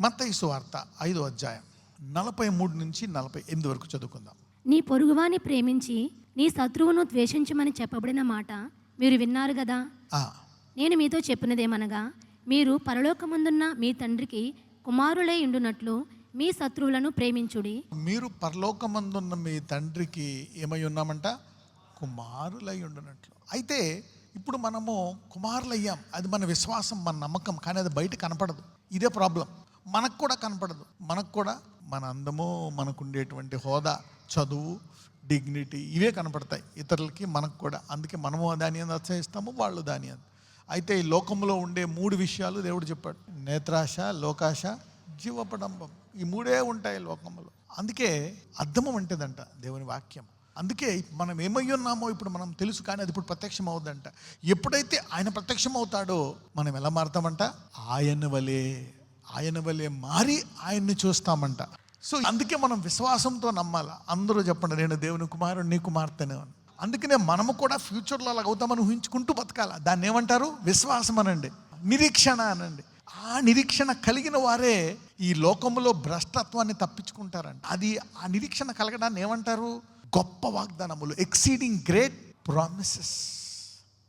మత్తయి సువార్త 5వ అధ్యాయం 43 నుంచి 48 వరకు చదువుకుందాం. నీ పొరుగువాని ప్రేమించి నీ శత్రువును ద్వేషించమని చెప్పబడిన మాట మీరు విన్నారు కదా. నేను మీతో చెప్పినదేమనగా, మీరు పరలోకమందున్న మీ తండ్రికి కుమారులై ఉండునట్లు మీ శత్రువులను ప్రేమించుడి. మీరు పరలోకమందున్న మీ తండ్రికి ఏమై ఉన్నామంట? కుమారులై ఉండునట్లు. అయితే ఇప్పుడు మనము కుమారులయ్యాం, అది మన విశ్వాసం, మన నమ్మకం. కానీ అది బయట కనపడదు. ఇదే ప్రాబ్లం. మనకు కూడా కనపడదు. మనకు కూడా మన అందము, మనకు ఉండేటువంటి హోదా, చదువు, డిగ్నిటీ ఇవే కనపడతాయి ఇతరులకి, మనకు కూడా. అందుకే మనము దాని అతిశయిస్తాము, వాళ్ళు దాని అయితే ఈ లోకంలో ఉండే 3 విషయాలు దేవుడు చెప్పాడు: నేత్రాశ, లోకాశ, జీవపడంబం. ఈ 3 ఉంటాయి లోకంలో. అందుకే అర్థం అంటేదంట దేవుని వాక్యం. అందుకే మనం ఏమై ఉన్నామో ఇప్పుడు మనం తెలుసు, కానీ అది ఇప్పుడు ప్రత్యక్షం అవుద్దంట. ఎప్పుడైతే ఆయన ప్రత్యక్షం అవుతాడో మనం ఎలా మారుతామంట? ఆయన వలే మారి ఆయన్ని చూస్తామంట. సో అందుకే మనం విశ్వాసంతో నమ్మాలి. అందరూ చెప్పండి, నేను దేవుని కుమారుడు, నీ కుమార్తెను. అందుకనే మనము కూడా ఫ్యూచర్లో అలాగ అవుతామని ఊహించుకుంటూ బతకాలి. దాన్ని ఏమంటారు? విశ్వాసం అనండి, నిరీక్షణ అనండి. ఆ నిరీక్షణ కలిగిన వారే ఈ లోకంలో భ్రష్టత్వాన్ని తప్పించుకుంటారండి. అది ఆ నిరీక్షణ కలగడాన్ని ఏమంటారు? గొప్ప వాగ్దానములు, ఎక్సీడింగ్ గ్రేట్ ప్రామిసెస్.